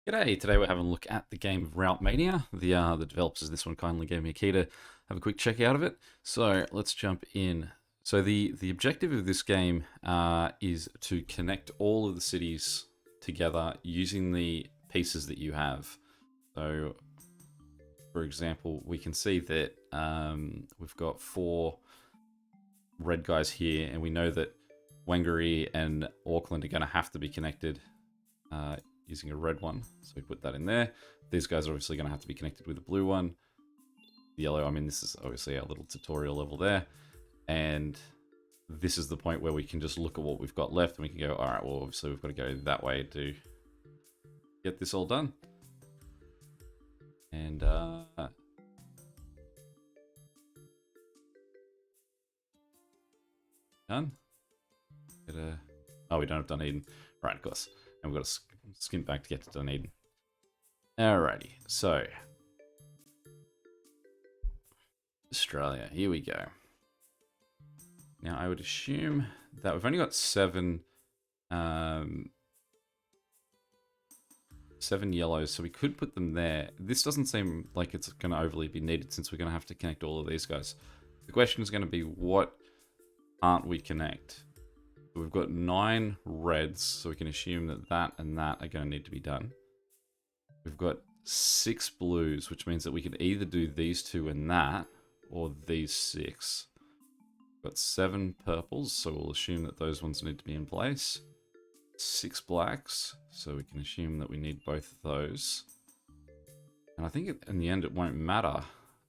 G'day, today we're having a look at the game of Routemania. The developers of this one kindly gave me a key to have a quick check out of it. So let's jump in. So the objective of this game is to connect all of the cities together using the pieces that you have. So for example, we can see that we've got 4 red guys here, and we know that Wangari and Auckland are going to have to be connected using a red one. So we put that in there. These guys are obviously going to have to be connected with a blue one. The yellow, I mean, this is obviously our little tutorial level there. And this is the point where we can just look at what we've got left and we can go, all right, well, obviously we've got to go that way to get this all done. And done. Oh, we don't have Dunedin. Right, of course. And we've got to skimp back to get to Dunedin. Alrighty, so Australia, here we go. Now I would assume that we've only got 7 yellows, so we could put them there. This doesn't seem like it's going to overly be needed since we're going to have to connect all of these guys. The question is going to be, what can't we connect? We've got 9 reds, so we can assume that that and that are going to need to be done. We've got 6 blues, which means that we could either do these 2 and that, or these 6. We've got 7 purples, so we'll assume that those ones need to be in place. 6 blacks, so we can assume that we need both of those. And I think in the end it won't matter.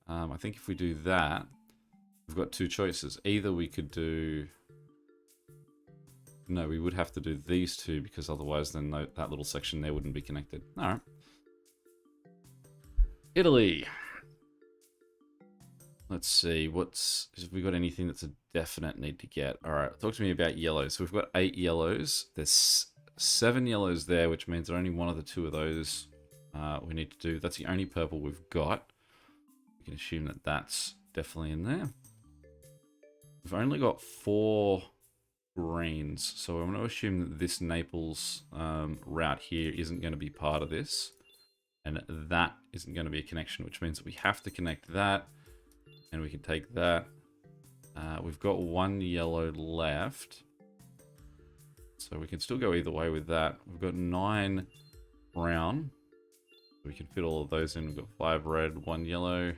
I think if we do that, we've got 2 choices. Either we could do... No, we would have to do these 2, because otherwise then that little section there wouldn't be connected. Alright. Italy. Let's see, have we got anything that's a definite need to get? All right, talk to me about yellows. So we've got 8 yellows. There's 7 yellows there, which means only one of the 2 of those we need to do. That's the only purple we've got. We can assume that that's definitely in there. We've only got 4 greens, so I'm going to assume that this Naples route here isn't going to be part of this. And that isn't going to be a connection, which means that we have to connect that. And we can take that. We've got 1 yellow left. So we can still go either way with that. We've got 9 brown. We can fit all of those in. We've got 5 red, 1 yellow.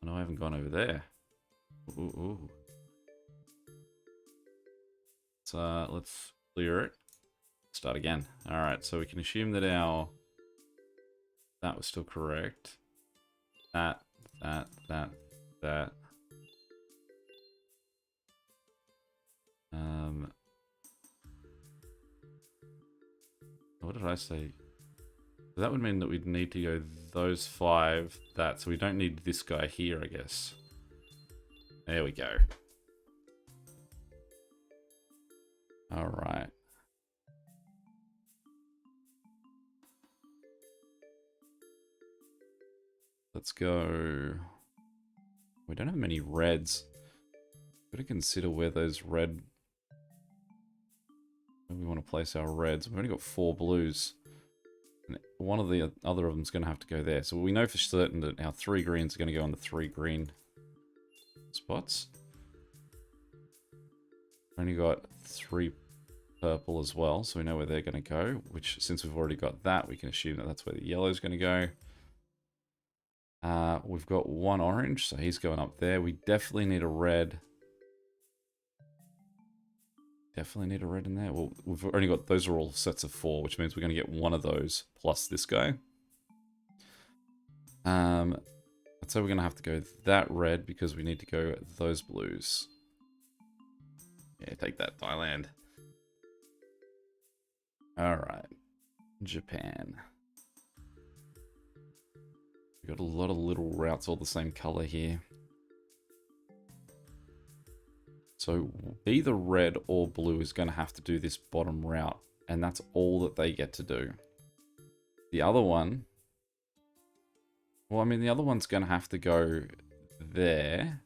Oh, no, I haven't gone over there. Ooh. So let's clear it. Start again. All right, so we can assume that that was still correct. That. What did I say? That would mean that we'd need to go those 5, that, so we don't need this guy here, I guess. There we go. All right. Let's go. We don't have many reds. Got to consider where those where we want to place our reds. We've only got 4 blues. And one of the other of them is going to have to go there. So we know for certain that our 3 greens are going to go on the 3 green spots. We've only got 3 purple as well, so we know where they're going to go. Which, since we've already got that, we can assume that that's where the yellow is going to go. We've got 1 orange, so he's going up there. We definitely need a red. Definitely need a red in there. Well, we've only got, those are all sets of 4, which means we're going to get 1 of those plus this guy. I'd say we're going to have to go that red because we need to go those blues. Yeah, take that, Thailand. Alright. Japan. We've got a lot of little routes all the same color here. So either red or blue is going to have to do this bottom route, and that's all that they get to do. The other one, well, I mean, the other one's going to have to go there,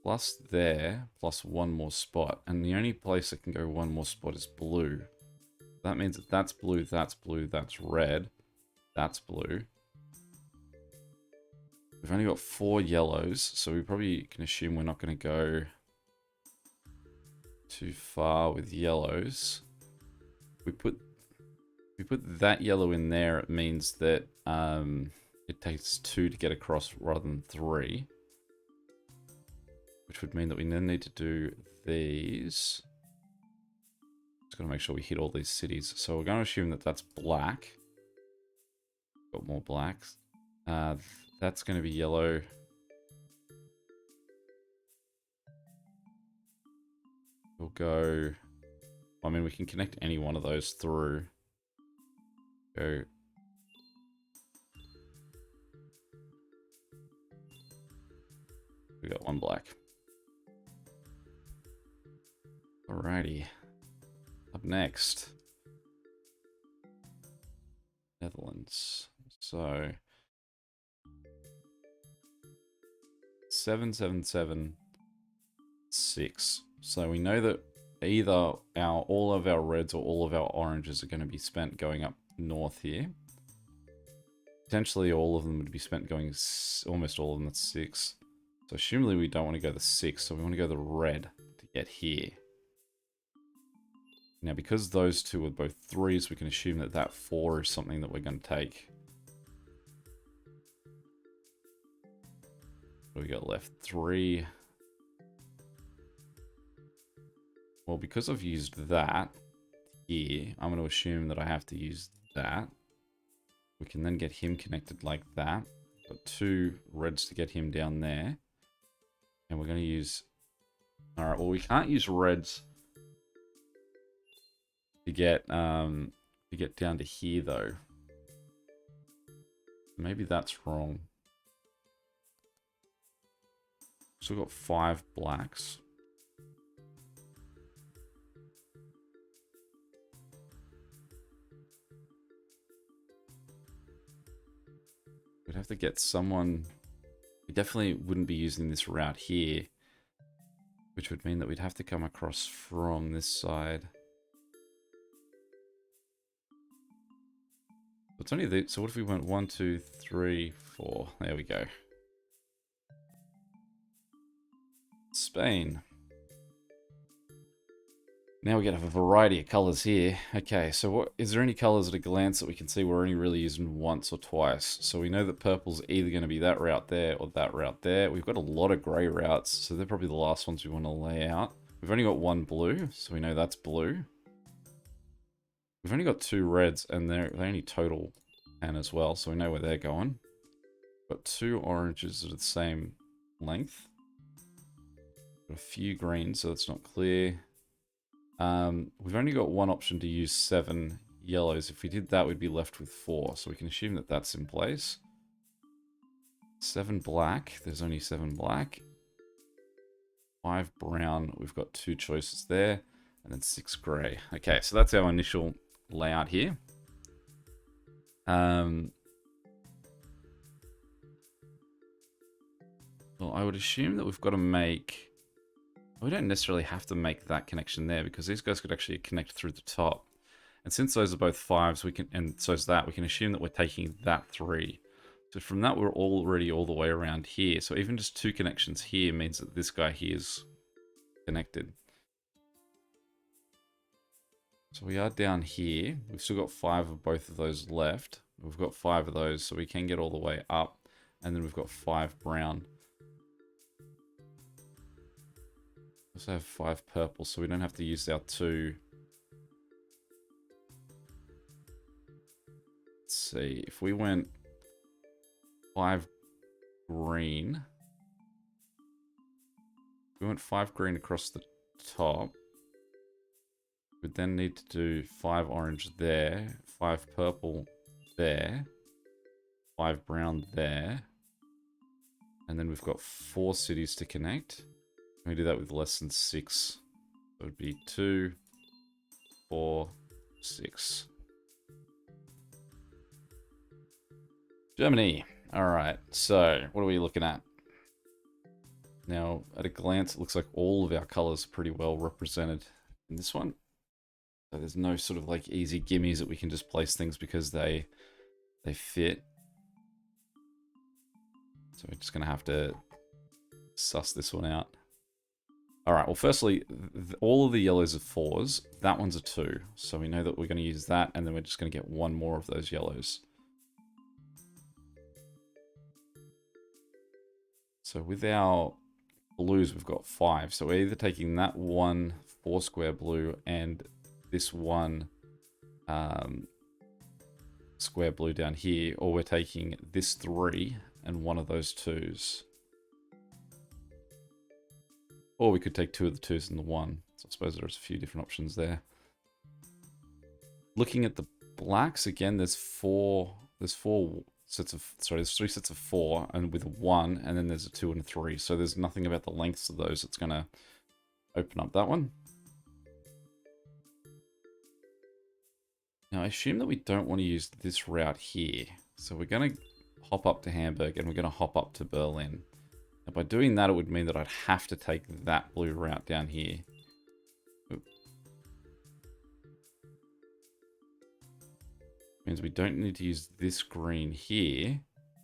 plus 1 more spot, and the only place that can go 1 more spot is blue. That means that that's blue, that's blue, that's red, that's blue. We've only got 4 yellows, so we probably can assume we're not going to go too far with yellows. We put that yellow in there, it means that it takes 2 to get across rather than 3. Which would mean that we then need to do these. Just gotta make sure we hit all these cities. So we're going to assume that that's black. Got more blacks. That's going to be yellow. We'll go... I mean, we can connect any one of those through. Go... We got 1 black. Alrighty. Up next. Netherlands. So... 7776. So we know that either all of our reds or all of our oranges are going to be spent going up north here. Potentially all of them would be spent going, almost all of them at 6. So assumably we don't want to go the 6, so we want to go the red to get here. Now because those two are both 3s, we can assume that that 4 is something that we're going to take. What do we got left? 3. Well, because I've used that here, I'm going to assume that I have to use that. We can then get him connected like that. Got 2 reds to get him down there. And we're going to use... Alright, well we can't use reds to get down to here though. Maybe that's wrong. So we've got 5 blacks. We'd have to get someone... We definitely wouldn't be using this route here, which would mean that we'd have to come across from this side. It's only the... So what if we went 1, 2, 3, 4? There we go. Spain. Now we get a variety of colours here. Okay, so what is there any colours at a glance that we can see we're only really using once or twice? So we know that purple's either going to be that route there or that route there. We've got a lot of grey routes, so they're probably the last ones we want to lay out. We've only got 1 blue, so we know that's blue. We've only got 2 reds, and they only total 10 as well, so we know where they're going. Got 2 oranges that are the same length. Got a few greens, so that's not clear. We've only got 1 option to use 7 yellows. If we did that, we'd be left with 4. So we can assume that that's in place. 7 black. There's only 7 black. 5 brown. We've got 2 choices there. And then 6 grey. Okay, so that's our initial layout here. Well, I would assume that we've got to make... We don't necessarily have to make that connection there because these guys could actually connect through the top. And since those are both 5s, we can, and so is that, we can assume that we're taking that 3. So from that, we're already all the way around here. So even just 2 connections here means that this guy here is connected. So we are down here. We've still got 5 of both of those left. We've got 5 of those, so we can get all the way up. And then we've got 5 brown. We also have 5 purple, so we don't have to use our 2. Let's see, if we went 5 green. We went 5 green across the top. We'd then need to do 5 orange there, 5 purple there, 5 brown there. And then we've got 4 cities to connect. We do that with less than 6. So it would be 2, 4, 6. Germany. Alright, so what are we looking at? Now, at a glance, it looks like all of our colours are pretty well represented in this one. So there's no sort of like easy gimmies that we can just place things because they fit. So we're just going to have to suss this one out. All right, well, firstly, all of the yellows are 4s. That one's a 2. So we know that we're going to use that, and then we're just going to get one more of those yellows. So with our blues, we've got 5. So we're either taking that one 4 square blue and this one square blue down here, or we're taking this 3 and one of those 2s. Or we could take 2 of the 2s and the 1. So I suppose there's a few different options there. Looking at the blacks again, there's 3 sets of 4, and with a 1, and then there's a 2 and a 3. So there's nothing about the lengths of those that's going to open up that one. Now I assume that we don't want to use this route here. So we're going to hop up to Hamburg and we're going to hop up to Berlin. Now by doing that, it would mean that I'd have to take that blue route down here. Oop. Means we don't need to use this green here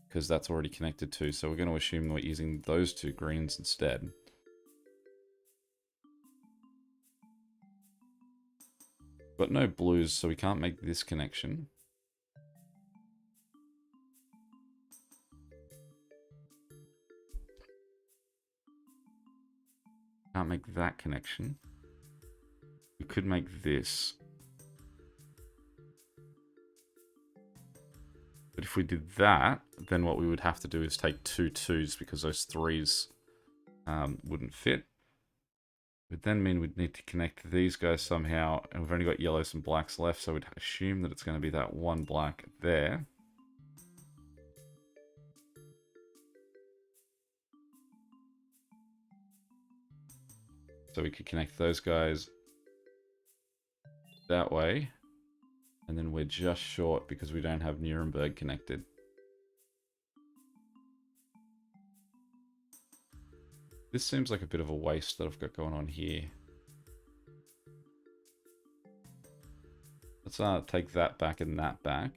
because that's already connected to. So we're going to assume we're using those 2 greens instead. Got no blues, so we can't make this connection. Can't make that connection. We could make this. But if we did that, then what we would have to do is take 2 2s because those 3s wouldn't fit. It would then mean we'd need to connect these guys somehow, and we've only got yellows and blacks left, so we'd assume that it's going to be that one black there. So we could connect those guys that way. And then we're just short because we don't have Nuremberg connected. This seems like a bit of a waste that I've got going on here. Let's take that back and that back.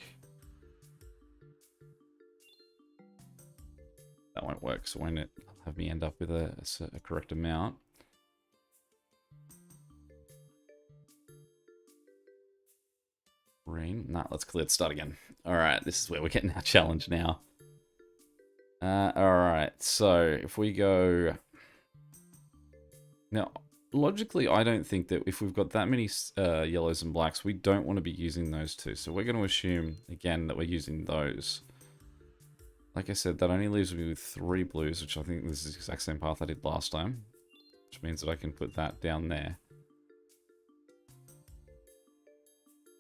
That won't work, so won't it have me end up with a correct amount? Green. Nah, let's start again. Alright, this is where we're getting our challenge now. Alright, so if we go... Now, logically, I don't think that if we've got that many yellows and blacks, we don't want to be using those 2. So we're going to assume, again, that we're using those. Like I said, that only leaves me with 3 blues, which I think this is the exact same path I did last time. Which means that I can put that down there.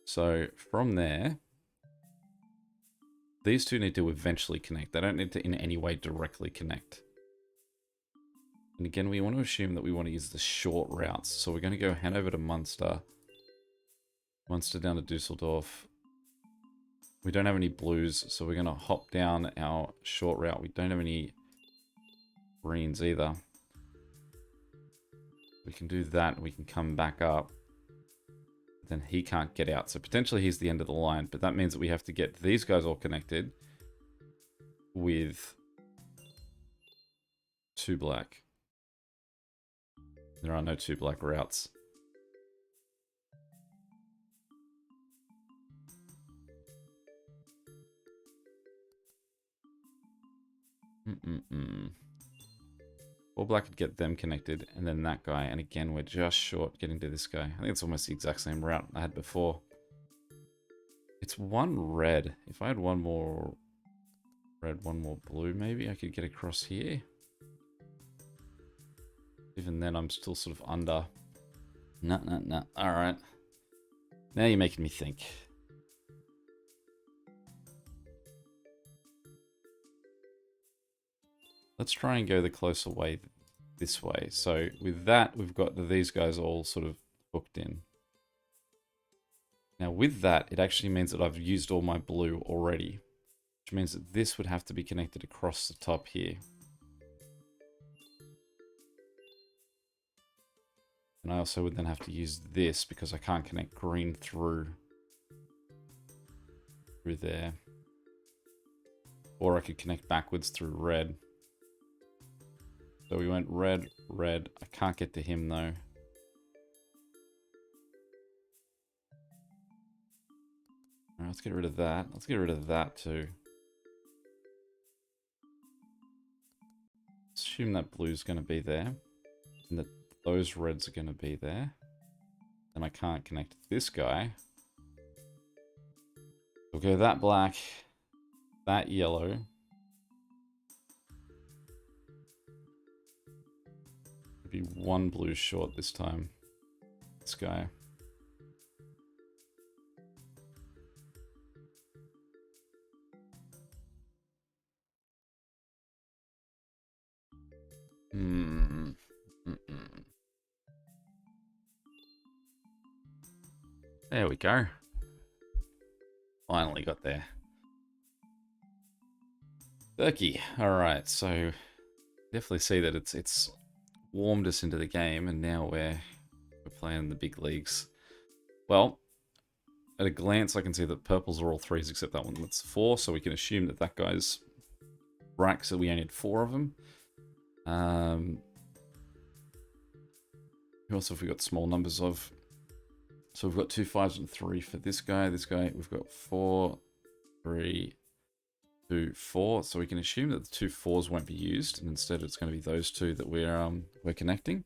So from there, these 2 need to eventually connect. They don't need to in any way directly connect. And again, we want to assume that we want to use the short routes. So we're going to go Hanover to Munster. Munster down to Dusseldorf. We don't have any blues, so we're going to hop down our short route. We don't have any greens either. We can do that and we can come back up. Then he can't get out. So potentially he's the end of the line, but that means that we have to get these guys all connected with 2 black. There are no 2 black routes. All black could get them connected, and then that guy, and again, we're just short getting to this guy. I think it's almost the exact same route I had before. It's 1 red. If I had 1 more red, 1 more blue, maybe I could get across here. Even then, I'm still sort of under. No. Alright. Now you're making me think. Let's try and go the closer way this way. So with that, we've got these guys all sort of hooked in. Now with that, it actually means that I've used all my blue already, which means that this would have to be connected across the top here. And I also would then have to use this because I can't connect green through there. Or I could connect backwards through red. So we went red, red. I can't get to him though. Alright, let's get rid of that. Let's get rid of that too. Assume that blue's going to be there. And that those reds are going to be there. And I can't connect this guy. We'll go that black, that yellow. Be one blue short this time. This guy. There we go. Finally got there. Turkey. Alright, so definitely see that it's warmed us into the game, and now we're playing the big leagues. Well, at a glance I can see that purples are all 3s except that one that's 4, so we can assume that that guy's right, so we only had 4 of them. Who else have we got small numbers of? So we've got 2 5s and 3 for this guy. This guy, we've got 4, 3, 2, 4. So we can assume that the 2 4s won't be used, and instead it's going to be those 2 that we're connecting.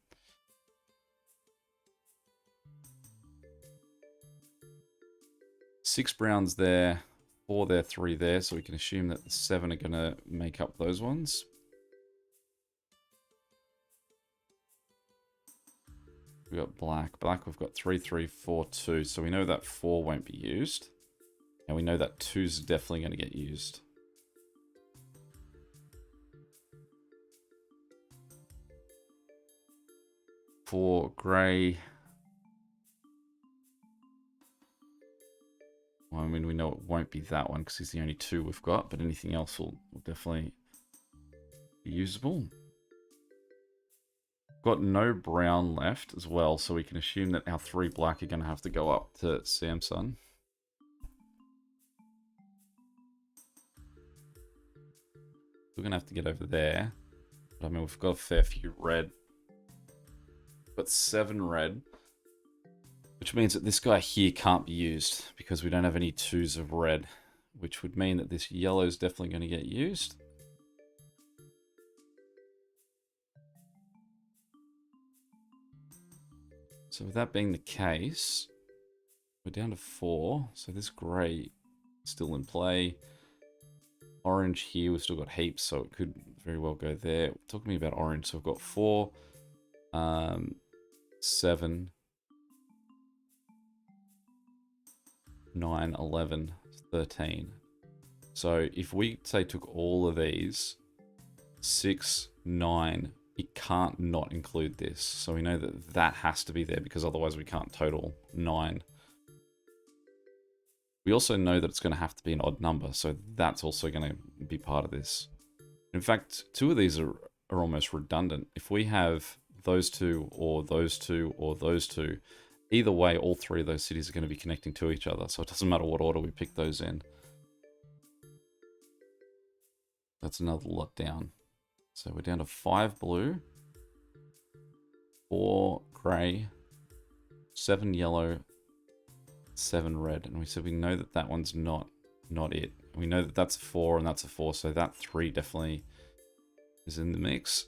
Six browns there, 4 there, 3 there. So we can assume that the 7 are going to make up those ones. We've got black. Black, we've got 3, 3, 4, 2. So we know that 4 won't be used. And we know that 2's definitely going to get used. For grey. Well, I mean, we know it won't be that one because he's the only 2 we've got. But anything else will definitely be usable. Got no brown left as well, so we can assume that our 3 black are going to have to go up to Samsung. We're going to have to get over there. But I mean, we've got a fair few red. We've got 7 red. Which means that this guy here can't be used because we don't have any 2s of red. Which would mean that this yellow is definitely going to get used. So with that being the case, we're down to 4. So this grey is still in play. Orange here, we've still got heaps, so it could very well go there. Talk to me about orange. So we've got 4, 7, 9, 11, 13. So if we say took all of these, 6, 9, it can't not include this. So we know that that has to be there because otherwise we can't total 9. We also know that it's going to have to be an odd number, so that's also going to be part of this. In fact, 2 of these are almost redundant. If we have those 2 or those 2 or those 2, either way, all 3 of those cities are going to be connecting to each other, so it doesn't matter what order we pick those in. That's another lot down. So we're down to 5 blue, 4 grey, 7 yellow, 7 red. And we said we know that that one's not it. We know that that's a 4 and that's a 4, so that 3 definitely is in the mix.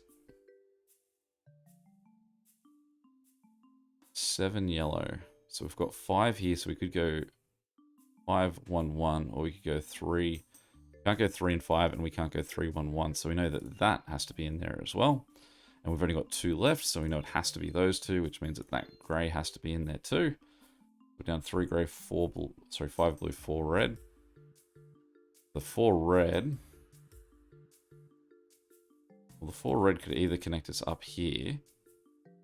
7 yellow. So we've got 5 here, so we could go 5, 1, 1, or we could go 3. Can't go 3 and 5, and we can't go 3, 1, 1. So we know that that has to be in there as well. And we've only got 2 left, so we know it has to be those 2, which means that that grey has to be in there too. We're down 3 grey, 4 blue, sorry, 5 blue, 4 red. The 4 red. Well, the 4 red could either connect us up here.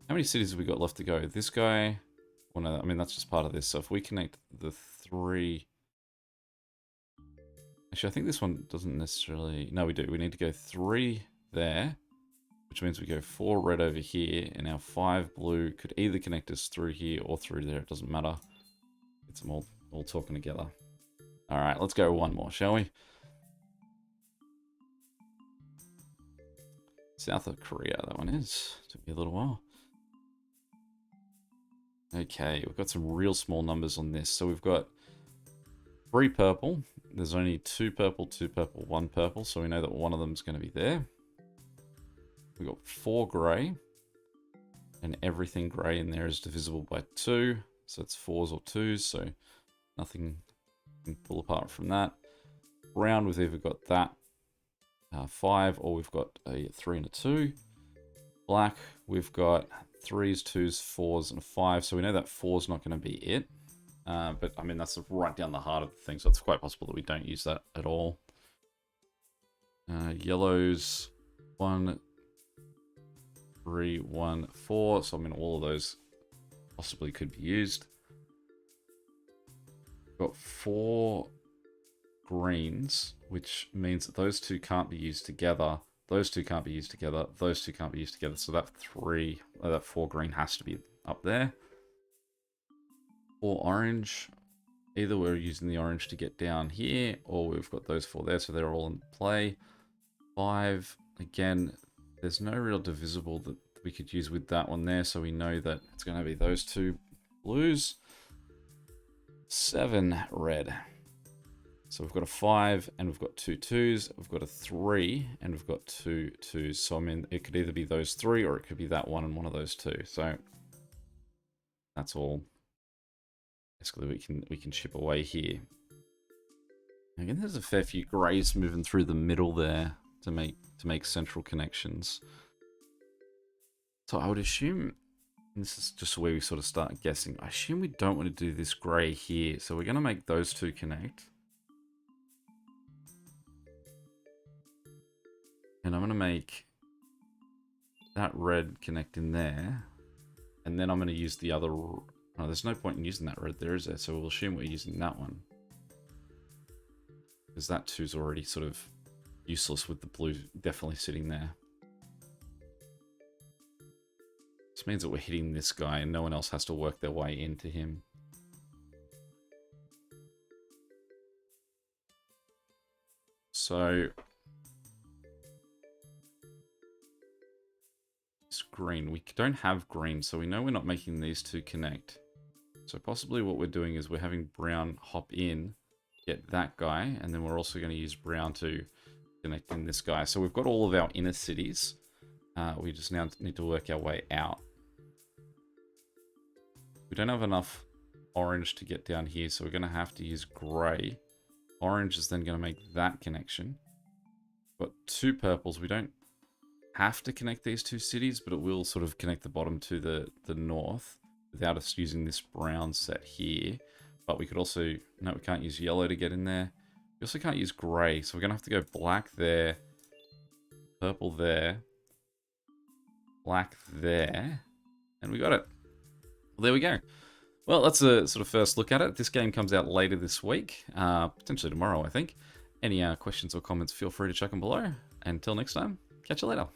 How many cities have we got left to go? This guy. Well, no, I mean, that's just part of this. So if we connect the 3. Actually, I think this one doesn't necessarily... No, we do. We need to go 3 there. which means we go 4 red over here, and our 5 blue could either connect us through here or through there. It doesn't matter. It's them all talking together. All right, let's go one more, shall we? South of Korea, that one is. Took me a little while. Okay, we've got some real small numbers on this. So we've got 3 purple. There's only 2 purple, 2 purple, 1 purple. So we know that one of them is going to be there. We've got 4 grey. And everything grey in there is divisible by 2. So it's 4s or 2s. So nothing can pull apart from that. Brown, we've either got that 5 or we've got a 3 and a 2. Black, we've got 3s, 2s, 4s, and a 5. So we know that 4 is not going to be it. But I mean, that's right down the heart of the thing. So it's quite possible that we don't use that at all. Yellows, 1, 3, 1, 4. So I mean, all of those possibly could be used. Got 4 greens, which means that those 2 can't be used together. Those 2 can't be used together. Those 2 can't be used together. So that 4 green has to be up there. 4 orange. Either we're using the orange to get down here, or we've got those 4 there, so they're all in play. 5. Again, there's no real divisible that we could use with that one there, so we know that it's going to be those 2 blues. 7 red. So we've got a 5 and we've got 2 2s. We've got a 3 and we've got 2 2s. So I mean, it could either be those 3 or it could be that one and one of those 2. So that's all. Basically, we can chip away here. Again, there's a fair few greys moving through the middle there to make central connections. So I would assume, and this is just where we sort of start guessing. I assume we don't want to do this grey here, so we're going to make those 2 connect. And I'm going to make that red connect in there. And then I'm going to use the other... Oh, there's no point in using that red there, is there? So we'll assume we're using that one. Because that 2's already sort of useless with the blue definitely sitting there. This means that we're hitting this guy and no one else has to work their way into him. So... it's green. We don't have green, so we know we're not making these 2 connect. So possibly what we're doing is we're having brown hop in, get that guy, and then we're also going to use brown to connect in this guy. So we've got all of our inner cities. We just now need to work our way out. We don't have enough orange to get down here, so we're going to have to use grey. Orange is then going to make that connection. Got 2 purples. We don't have to connect these 2 cities, but it will sort of connect the bottom to the north without us using this brown set here. But we could also... no, we can't use yellow to get in there. We also can't use grey, so we're going to have to go black there, purple there, black there, and we got it. Well, there we go. Well, that's a sort of first look at it. This game comes out later this week, potentially tomorrow, I think. Any questions or comments, feel free to chuck them below. Until next time, catch you later.